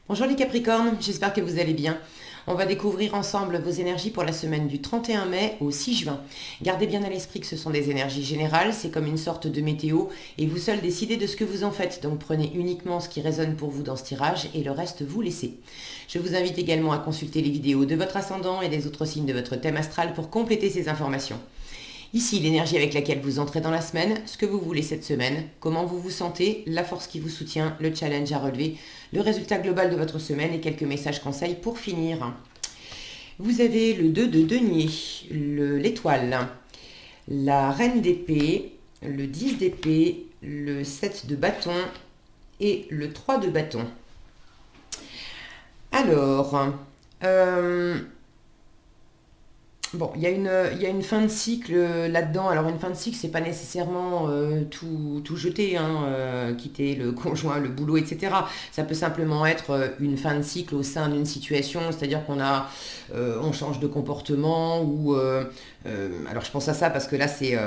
Bonjour les Capricornes, j'espère que vous allez bien. On va découvrir ensemble vos énergies pour la semaine du 31 mai au 6 juin. Gardez bien à l'esprit que ce sont des énergies générales, c'est comme une sorte de météo et vous seuls décidez de ce que vous en faites. Donc prenez uniquement ce qui résonne pour vous dans ce tirage et le reste vous laissez. Je vous invite également à consulter les vidéos de votre ascendant et des autres signes de votre thème astral pour compléter ces informations. Ici, l'énergie avec laquelle vous entrez dans la semaine, ce que vous voulez cette semaine, comment vous vous sentez, la force qui vous soutient, le challenge à relever, le résultat global de votre semaine et quelques messages conseils pour finir. Vous avez le 2 de denier, l'étoile, la reine d'épée, le 10 d'épée, le 7 de bâton et le 3 de bâton. Alors, bon, il y a une fin de cycle là-dedans. Alors, une fin de cycle, c'est pas nécessairement tout jeter, hein, quitter le conjoint, le boulot, etc. Ça peut simplement être une fin de cycle au sein d'une situation, c'est-à-dire on change de comportement ou alors je pense à ça parce que là c'est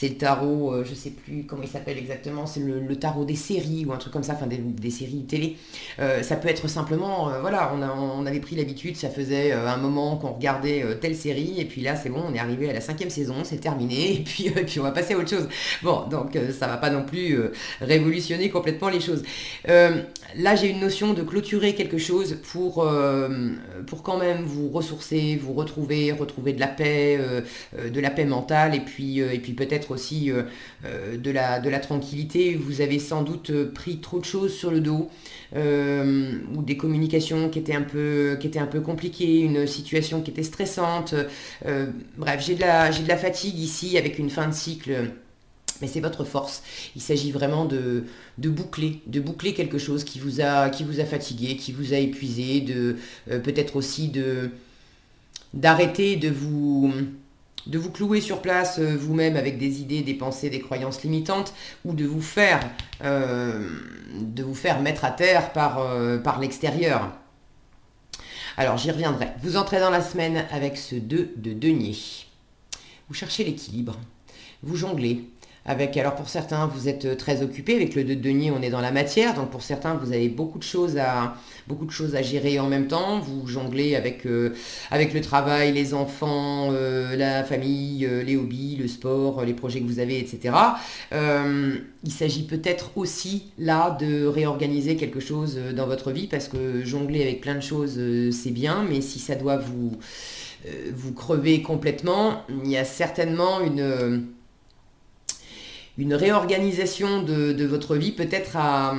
le tarot, je sais plus comment il s'appelle exactement, c'est le tarot des séries ou un truc comme ça, enfin des séries télé. Ça peut être simplement, voilà, on avait pris l'habitude, ça faisait un moment qu'on regardait telle série, et puis là c'est bon, on est arrivé à la 5e saison, c'est terminé, et puis on va passer à autre chose. Bon, donc ça va pas non plus révolutionner complètement les choses. Là j'ai une notion de clôturer quelque chose pour quand même vous ressourcer, vous retrouver de la paix mentale, et puis peut-être aussi de la tranquillité. Vous avez sans doute pris trop de choses sur le dos, ou des communications qui étaient un peu compliquées, une situation qui était stressante. Bref, j'ai de la fatigue ici avec une fin de cycle. Mais c'est votre force. Il s'agit vraiment de boucler quelque chose qui vous a fatigué, qui vous a épuisé, peut-être aussi d'arrêter de vous clouer sur place vous-même avec des idées, des pensées, des croyances limitantes, ou de vous faire mettre à terre par l'extérieur. Alors j'y reviendrai. Vous entrez dans la semaine avec ce 2 de denier. Vous cherchez l'équilibre. Vous jonglez. Alors pour certains, vous êtes très occupé. Avec le 2 de denier, on est dans la matière. Donc pour certains, vous avez beaucoup de choses à gérer en même temps. Vous jonglez avec le travail, les enfants, la famille, les hobbies, le sport, les projets que vous avez, etc. Il s'agit peut-être aussi là de réorganiser quelque chose dans votre vie, parce que jongler avec plein de choses, c'est bien, mais si ça doit vous crever complètement, il y a certainement une réorganisation de votre vie peut-être à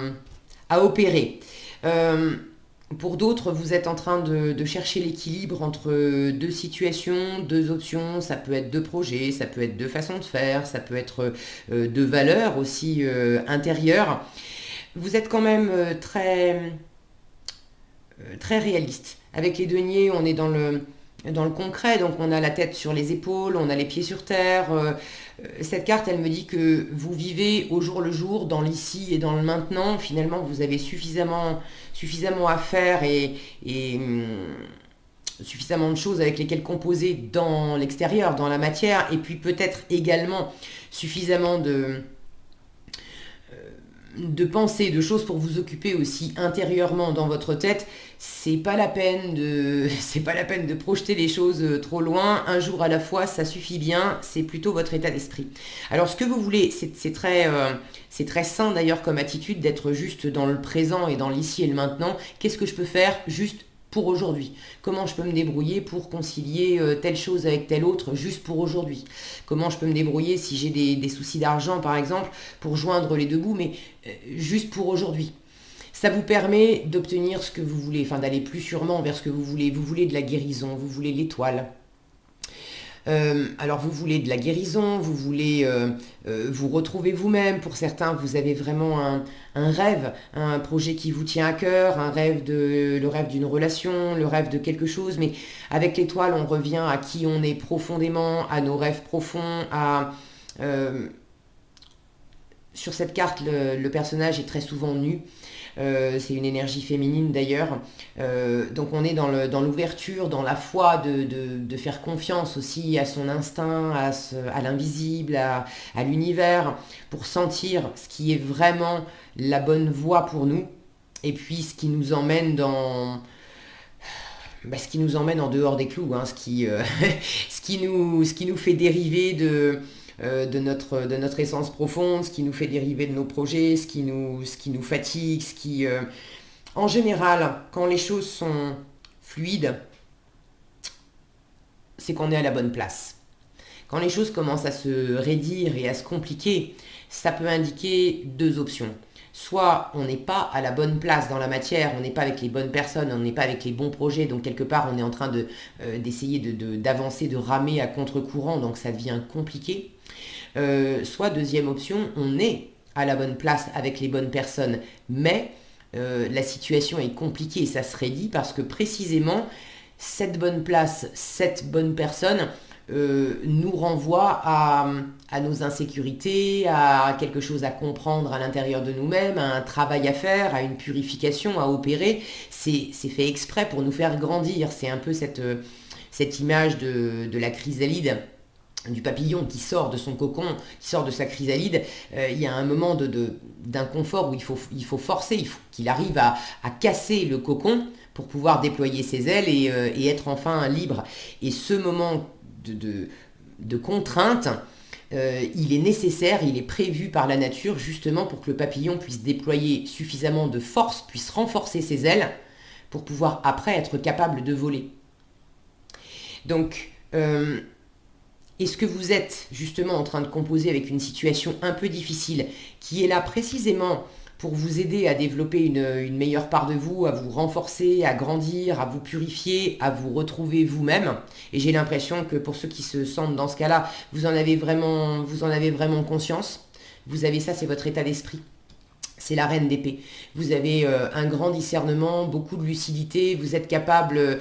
opérer. Euh, pour d'autres, vous êtes en train de chercher l'équilibre entre deux situations, deux options. Ça peut être deux projets, ça peut être deux façons de faire, ça peut être deux valeurs aussi intérieures. Vous êtes quand même très réaliste. Avec les deniers, on est dans le concret, donc on a la tête sur les épaules, on a les pieds sur terre. Cette carte, elle me dit que vous vivez au jour le jour, dans l'ici et dans le maintenant. Finalement, vous avez suffisamment à faire et suffisamment de choses avec lesquelles composer dans l'extérieur, dans la matière, et puis peut-être également suffisamment de pensées, de choses pour vous occuper aussi intérieurement dans votre tête. C'est pas la peine de projeter les choses trop loin. Un jour à la fois, ça suffit bien. C'est plutôt votre état d'esprit. Alors ce que vous voulez, c'est très sain d'ailleurs comme attitude d'être juste dans le présent et dans l'ici et le maintenant. Qu'est-ce que je peux faire juste pour aujourd'hui? Comment je peux me débrouiller pour concilier telle chose avec telle autre juste pour aujourd'hui? Comment je peux me débrouiller si j'ai des soucis d'argent par exemple pour joindre les deux bouts, mais juste pour aujourd'hui? Ça vous permet d'obtenir ce que vous voulez, enfin d'aller plus sûrement vers ce que vous voulez. Vous voulez de la guérison, vous voulez l'étoile. Alors vous voulez de la guérison, vous voulez vous retrouver vous-même. Pour certains, vous avez vraiment un rêve, un projet qui vous tient à cœur, le rêve d'une relation, le rêve de quelque chose. Mais avec l'étoile, on revient à qui on est profondément, à nos rêves profonds, euh, sur cette carte, le personnage est très souvent nu. C'est une énergie féminine d'ailleurs. Donc on est dans l'ouverture, dans la foi de faire confiance aussi à son instinct, à l'invisible, à l'univers, pour sentir ce qui est vraiment la bonne voie pour nous. et puis ce qui nous emmène en dehors des clous, hein, ce qui nous fait dériver de notre essence profonde, ce qui nous fait dériver de nos projets, ce qui nous fatigue, en général, quand les choses sont fluides, c'est qu'on est à la bonne place. Quand les choses commencent à se raidir et à se compliquer, ça peut indiquer deux options. Soit on n'est pas à la bonne place dans la matière, on n'est pas avec les bonnes personnes, on n'est pas avec les bons projets, donc quelque part on est en train d'essayer d'avancer, de ramer à contre-courant, donc ça devient compliqué. Soit deuxième option, on est à la bonne place avec les bonnes personnes, mais la situation est compliquée, ça se raidit parce que précisément cette bonne place, cette bonne personne nous renvoie à nos insécurités, à quelque chose à comprendre à l'intérieur de nous-mêmes, à un travail à faire, à une purification à opérer. C'est fait exprès pour nous faire grandir. C'est un peu cette image de la chrysalide, du papillon qui sort de son cocon, qui sort de sa chrysalide. Il y a un moment d'inconfort où il faut forcer, il faut qu'il arrive à casser le cocon pour pouvoir déployer ses ailes et être enfin libre. Et ce moment de contrainte, il est nécessaire, il est prévu par la nature justement pour que le papillon puisse déployer suffisamment de force, puisse renforcer ses ailes pour pouvoir après être capable de voler. Donc, est-ce que vous êtes justement en train de composer avec une situation un peu difficile qui est là précisément pour vous aider à développer une meilleure part de vous, à vous renforcer, à grandir, à vous purifier, à vous retrouver vous-même. Et j'ai l'impression que pour ceux qui se sentent dans ce cas-là, vous en avez vraiment conscience. Vous avez ça, c'est votre état d'esprit. C'est la reine d'épée. Vous avez un grand discernement, beaucoup de lucidité, vous êtes capable,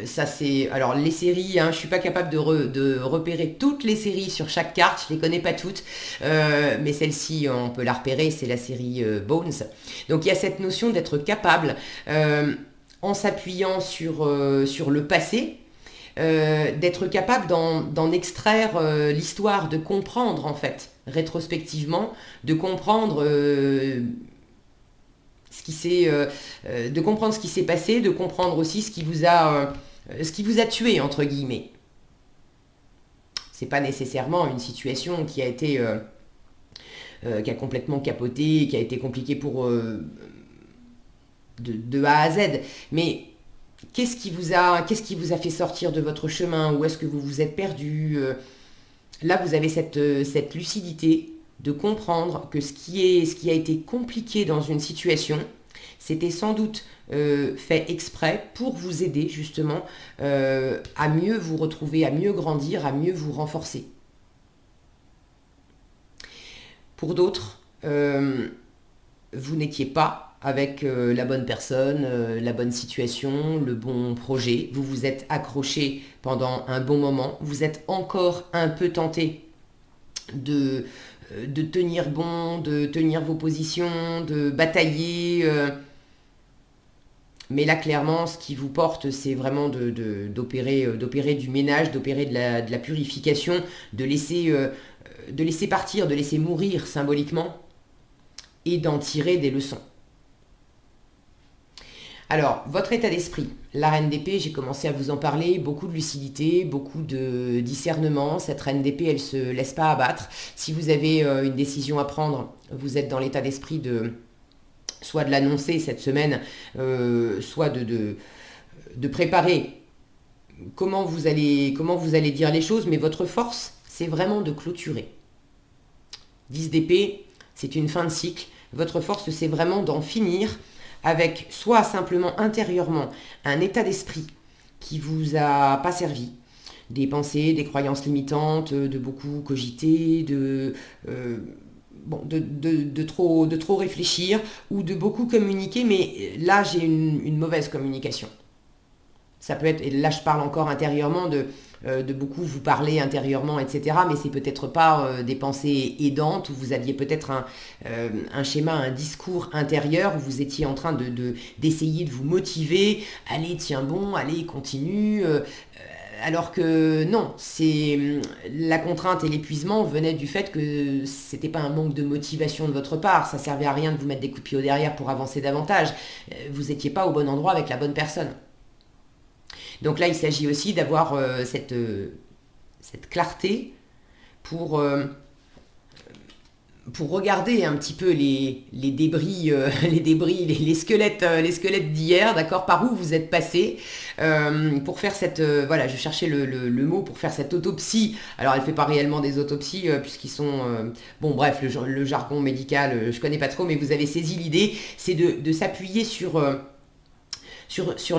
ça c'est... Alors les séries, hein, je ne suis pas capable de repérer toutes les séries sur chaque carte, je ne les connais pas toutes, mais celle-ci on peut la repérer, c'est la série Bones. Donc il y a cette notion d'être capable, en s'appuyant sur le passé, d'être capable d'en extraire l'histoire, de comprendre en fait, rétrospectivement, de comprendre de comprendre ce qui s'est passé, de comprendre aussi ce qui vous a tué entre guillemets. C'est pas nécessairement une situation qui a été qui a complètement capoté, qui a été compliquée pour de A à Z, mais qu'est-ce qui vous a fait sortir de votre chemin? Où est-ce que vous vous êtes perdu? Là, vous avez cette lucidité de comprendre que ce qui a été compliqué dans une situation, c'était sans doute fait exprès pour vous aider justement à mieux vous retrouver, à mieux grandir, à mieux vous renforcer. Pour d'autres, vous n'étiez pas avec la bonne personne, la bonne situation, le bon projet. Vous vous êtes accroché pendant un bon moment. Vous êtes encore un peu tenté de tenir bon, de tenir vos positions, de batailler. Mais là, clairement, ce qui vous porte, c'est vraiment d'opérer du ménage, d'opérer de la purification, de laisser partir, de laisser mourir symboliquement et d'en tirer des leçons. Alors, votre état d'esprit, la reine d'épée, j'ai commencé à vous en parler, beaucoup de lucidité, beaucoup de discernement. Cette reine d'épée, elle ne se laisse pas abattre. Si vous avez une décision à prendre, vous êtes dans l'état d'esprit soit de l'annoncer cette semaine, soit de préparer comment vous allez dire les choses, mais votre force, c'est vraiment de clôturer. 10 d'épée, c'est une fin de cycle. Votre force, c'est vraiment d'en finir avec soit simplement intérieurement un état d'esprit qui vous a pas servi, des pensées, des croyances limitantes, de beaucoup cogiter, de trop réfléchir ou de beaucoup communiquer, mais là j'ai une mauvaise communication. Ça peut être, et là je parle encore intérieurement de beaucoup vous parler intérieurement, etc. Mais c'est peut-être pas des pensées aidantes, où vous aviez peut-être un schéma, un discours intérieur, où vous étiez en train d'essayer de vous motiver. Allez, tiens bon, allez, continue. Alors que non, la contrainte et l'épuisement venaient du fait que c'était pas un manque de motivation de votre part, ça servait à rien de vous mettre des coups de pied au derrière pour avancer davantage. Vous n'étiez pas au bon endroit avec la bonne personne. Donc là, il s'agit aussi d'avoir cette clarté pour, pour regarder un petit peu les débris, les squelettes d'hier, d'accord, par où vous êtes passé, pour faire voilà, je cherchais le mot pour faire cette autopsie. Alors, elle fait pas réellement des autopsies, puisqu'ils sont, bon, bref, le jargon médical, je connais pas trop, mais vous avez saisi l'idée, c'est de s'appuyer sur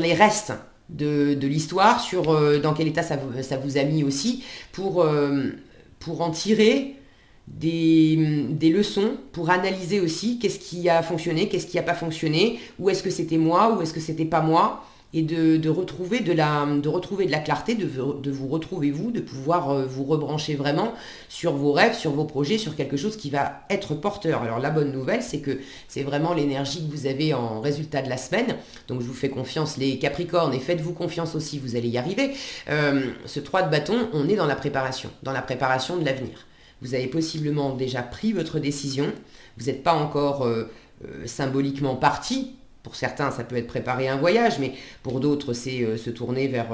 les restes de l'histoire, sur dans quel état ça vous a mis aussi, pour en tirer des leçons, pour analyser aussi qu'est-ce qui a fonctionné, qu'est-ce qui n'a pas fonctionné, où est-ce que c'était moi, où est-ce que c'était pas moi, et de retrouver de la clarté, de vous retrouver vous, de pouvoir vous rebrancher vraiment sur vos rêves, sur vos projets, sur quelque chose qui va être porteur. Alors la bonne nouvelle, c'est que c'est vraiment l'énergie que vous avez en résultat de la semaine. Donc je vous fais confiance les Capricornes, et faites-vous confiance aussi, vous allez y arriver. Ce 3 de bâton, on est dans la préparation de l'avenir. Vous avez possiblement déjà pris votre décision, vous n'êtes pas encore symboliquement parti. Pour certains, ça peut être préparer un voyage, mais pour d'autres, c'est se tourner vers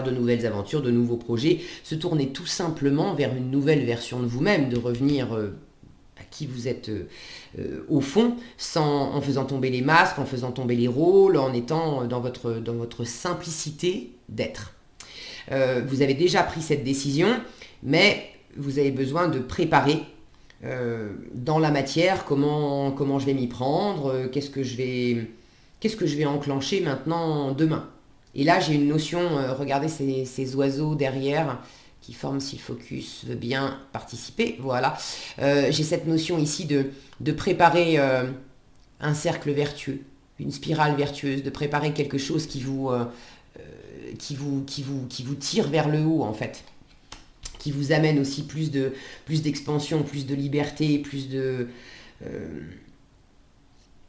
de nouvelles aventures, de nouveaux projets, se tourner tout simplement vers une nouvelle version de vous-même, de revenir à qui vous êtes au fond, en faisant tomber les masques, en faisant tomber les rôles, en étant dans votre simplicité d'être. Vous avez déjà pris cette décision, mais vous avez besoin de préparer dans la matière comment je vais m'y prendre, qu'est-ce que je vais enclencher maintenant demain. Et là, j'ai une notion, regardez ces oiseaux derrière qui forment, si le focus veut bien participer, voilà. J'ai cette notion ici de préparer un cercle vertueux, une spirale vertueuse, de préparer quelque chose qui vous tire vers le haut, en fait, qui vous amène aussi plus d'expansion, plus de liberté,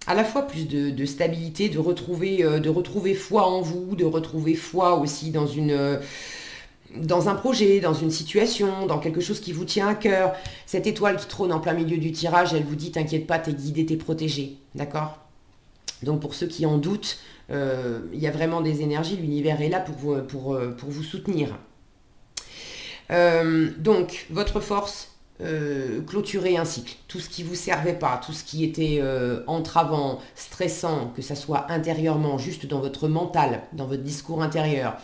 à la fois plus de stabilité, de retrouver foi en vous, de retrouver foi aussi dans un projet, dans une situation, dans quelque chose qui vous tient à cœur. Cette étoile qui trône en plein milieu du tirage, elle vous dit, t'inquiète pas, t'es guidé, t'es protégé, d'accord ? Donc pour ceux qui en doutent, il y a vraiment des énergies, l'univers est là pour vous soutenir. Donc, votre force, clôturer un cycle. Tout ce qui ne vous servait pas, tout ce qui était entravant, stressant, que ça soit intérieurement, juste dans votre mental, dans votre discours intérieur,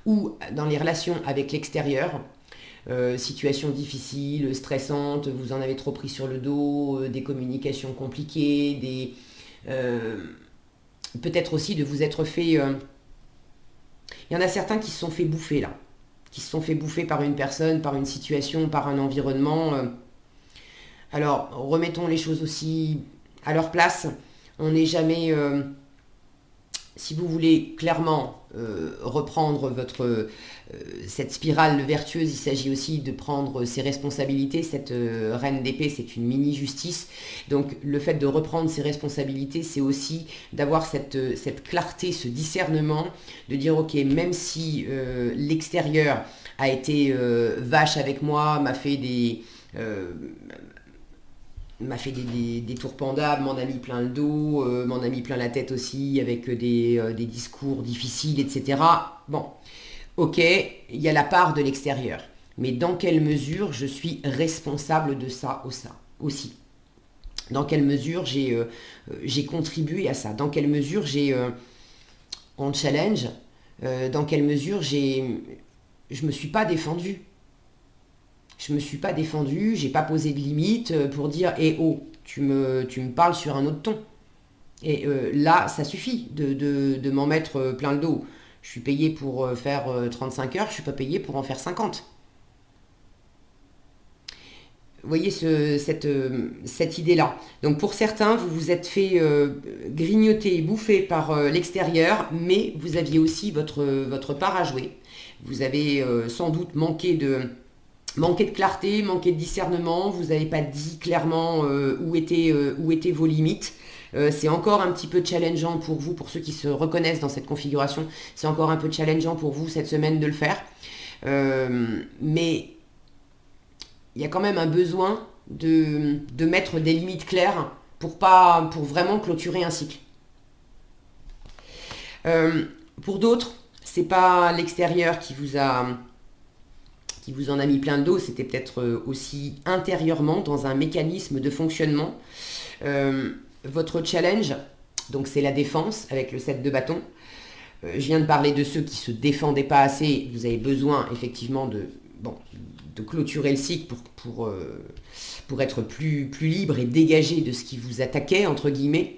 ou dans les relations avec l'extérieur, situation difficile, stressante, vous en avez trop pris sur le dos, des communications compliquées, peut-être aussi de vous être fait... Il y en a certains qui se sont fait bouffer là, qui se sont fait bouffer par une personne, par une situation, par un environnement. Alors, remettons les choses aussi à leur place. On n'est jamais... si vous voulez clairement reprendre cette spirale vertueuse, il s'agit aussi de prendre ses responsabilités. Cette reine d'épée, c'est une mini-justice. Donc le fait de reprendre ses responsabilités, c'est aussi d'avoir cette clarté, ce discernement, de dire ok, même si l'extérieur a été vache avec moi, m'a fait des tours pendables, m'en a mis plein le dos, m'en a mis plein la tête aussi, avec des discours difficiles, etc. Bon, ok, il y a la part de l'extérieur. Mais dans quelle mesure je suis responsable de ça aussi? Dans quelle mesure j'ai contribué à ça? Dans quelle mesure en challenge, dans quelle mesure je me suis pas défendue? Je me suis pas défendue, j'ai pas posé de limite pour dire eh oh, tu me parles sur un autre ton. Et là, ça suffit de m'en mettre plein le dos. Je suis payé pour faire 35 heures, je suis pas payé pour en faire 50. Vous voyez cette idée-là. Donc pour certains, vous vous êtes fait grignoter, bouffer par l'extérieur, mais vous aviez aussi votre part à jouer. Vous avez sans doute manqué de clarté, manqué de discernement, vous n'avez pas dit clairement où étaient vos limites. C'est encore un petit peu challengeant pour vous, pour ceux qui se reconnaissent dans cette configuration, c'est encore un peu challengeant pour vous cette semaine de le faire. Mais il y a quand même un besoin de mettre des limites claires pour vraiment clôturer un cycle. Pour d'autres, c'est pas l'extérieur qui vous en a mis plein le dos, c'était peut-être aussi intérieurement dans un mécanisme de fonctionnement. Votre challenge, donc c'est la défense avec le 7 de bâton. Je viens de parler de ceux qui ne se défendaient pas assez. Vous avez besoin effectivement de clôturer le cycle pour être plus libre et dégagé de ce qui vous attaquait, entre guillemets.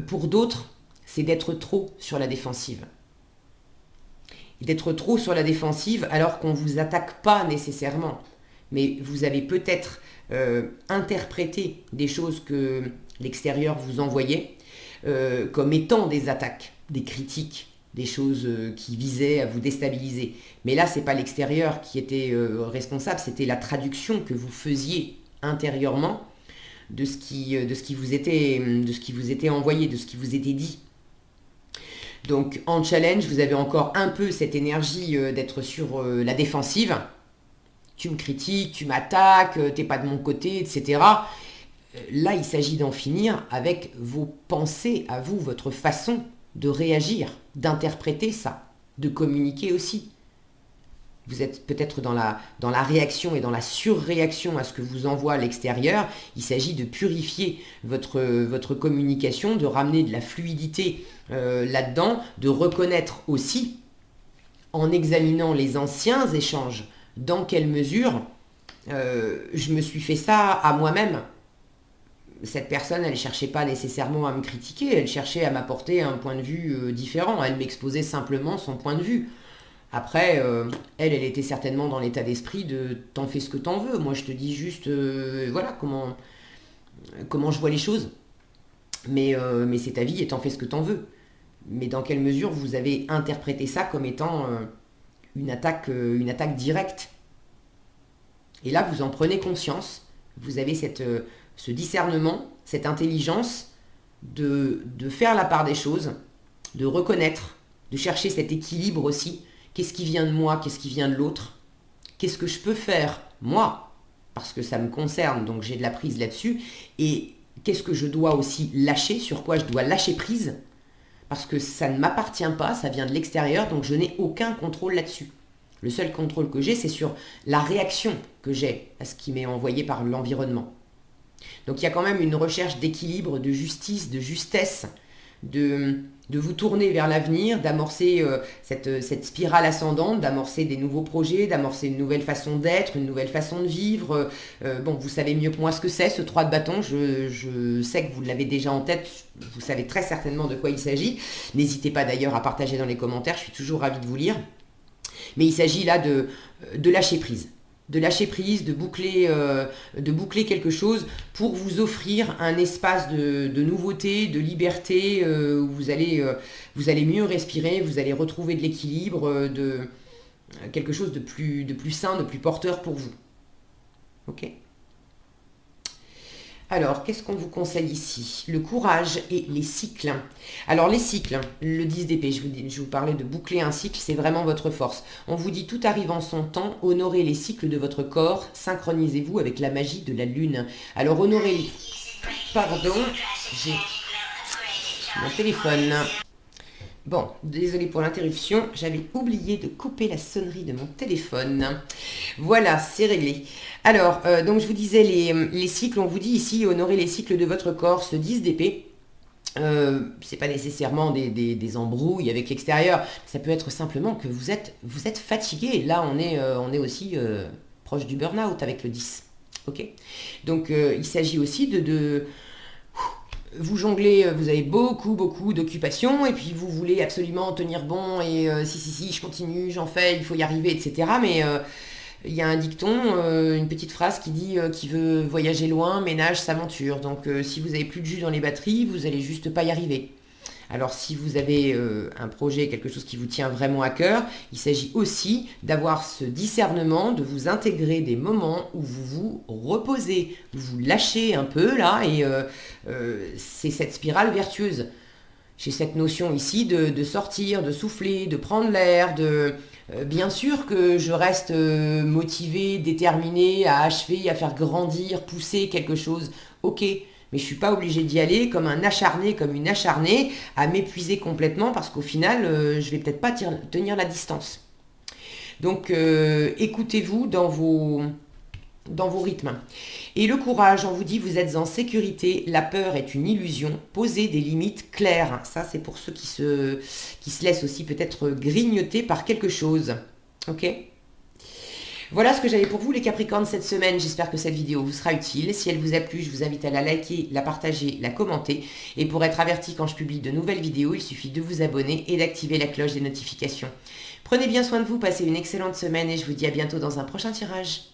Pour d'autres, c'est d'être trop sur la défensive. D'être trop sur la défensive alors qu'on ne vous attaque pas nécessairement. Mais vous avez peut-être interprété des choses que l'extérieur vous envoyait comme étant des attaques, des critiques, des choses qui visaient à vous déstabiliser. Mais là, ce n'est pas l'extérieur qui était responsable, c'était la traduction que vous faisiez intérieurement de ce qui vous était envoyé, de ce qui vous était dit. Donc en challenge, vous avez encore un peu cette énergie d'être sur la défensive. Tu me critiques, tu m'attaques, t'es pas de mon côté, etc. Là, il s'agit d'en finir avec vos pensées à vous, votre façon de réagir, d'interpréter ça, de communiquer aussi. Vous êtes peut-être dans la réaction et dans la surréaction à ce que vous envoie l'extérieur. Il s'agit de purifier votre communication, de ramener de la fluidité là-dedans, de reconnaître aussi, en examinant les anciens échanges, dans quelle mesure je me suis fait ça à moi-même. Cette personne, elle ne cherchait pas nécessairement à me critiquer, elle cherchait à m'apporter un point de vue différent. Elle m'exposait simplement son point de vue. Après, elle était certainement dans l'état d'esprit de t'en fais ce que t'en veux. Moi, je te dis juste, voilà, comment je vois les choses. Mais c'est ta vie et t'en fais ce que t'en veux. Mais dans quelle mesure vous avez interprété ça comme étant une attaque directe? Et là, vous en prenez conscience. Vous avez ce discernement, cette intelligence de faire la part des choses, de reconnaître, de chercher cet équilibre aussi. Qu'est-ce qui vient de moi? Qu'est-ce qui vient de l'autre? Qu'est-ce que je peux faire, moi? Parce que ça me concerne, donc j'ai de la prise là-dessus. Et qu'est-ce que je dois aussi lâcher? Sur quoi je dois lâcher prise? Parce que ça ne m'appartient pas, ça vient de l'extérieur, donc je n'ai aucun contrôle là-dessus. Le seul contrôle que j'ai, c'est sur la réaction que j'ai à ce qui m'est envoyé par l'environnement. Donc il y a quand même une recherche d'équilibre, de justice, de justesse, de vous tourner vers l'avenir, d'amorcer cette spirale ascendante, d'amorcer des nouveaux projets, d'amorcer une nouvelle façon d'être, une nouvelle façon de vivre. Bon, vous savez mieux que moi ce que c'est, ce 3 de bâton, je sais que vous l'avez déjà en tête, vous savez très certainement de quoi il s'agit. N'hésitez pas d'ailleurs à partager dans les commentaires, je suis toujours ravie de vous lire. Mais il s'agit là de lâcher prise. De lâcher prise, de boucler quelque chose pour vous offrir un espace de nouveauté, de liberté, où vous allez mieux respirer, vous allez retrouver de l'équilibre, de quelque chose de plus sain, de plus porteur pour vous. Ok ? Alors, qu'est-ce qu'on vous conseille ici? Le courage et les cycles. Alors, les cycles, le 10 d'épée, je vous parlais de boucler un cycle, c'est vraiment votre force. On vous dit tout arrive en son temps, honorez les cycles de votre corps, synchronisez-vous avec la magie de la lune. Alors, honorez les... Pardon, j'ai mon téléphone. Bon, désolé pour l'interruption, j'avais oublié de couper la sonnerie de mon téléphone. Voilà, c'est réglé. Alors, donc je vous disais les cycles, on vous dit ici, honorer les cycles de votre corps, ce 10 d'épée. C'est pas nécessairement des embrouilles avec l'extérieur, ça peut être simplement que vous êtes fatigué. Là, on est aussi proche du burn-out avec le 10. Ok. Donc, il s'agit aussi de vous jonglez, vous avez beaucoup d'occupations et puis vous voulez absolument tenir bon et si, je continue, j'en fais, il faut y arriver, etc. Mais il y a un dicton, une petite phrase qui dit qui veut voyager loin, ménage s'aventure. Donc si vous avez plus de jus dans les batteries, vous allez juste pas y arriver. Alors si vous avez un projet, quelque chose qui vous tient vraiment à cœur, il s'agit aussi d'avoir ce discernement, de vous intégrer des moments où vous vous reposez, vous vous lâchez un peu là, et c'est cette spirale vertueuse. J'ai cette notion ici de sortir, de souffler, de prendre l'air, bien sûr que je reste motivée, déterminée à achever, à faire grandir, pousser quelque chose, ok, mais je ne suis pas obligée d'y aller comme un acharné, comme une acharnée, à m'épuiser complètement parce qu'au final, je vais peut-être pas tenir la distance. Donc, écoutez-vous dans vos rythmes. Et le courage, on vous dit, vous êtes en sécurité, la peur est une illusion, posez des limites claires. Ça, c'est pour ceux qui se laissent aussi peut-être grignoter par quelque chose. Ok ? Voilà ce que j'avais pour vous les Capricornes cette semaine. J'espère que cette vidéo vous sera utile. Si elle vous a plu, je vous invite à la liker, la partager, la commenter. Et pour être averti quand je publie de nouvelles vidéos, il suffit de vous abonner et d'activer la cloche des notifications. Prenez bien soin de vous, passez une excellente semaine et je vous dis à bientôt dans un prochain tirage.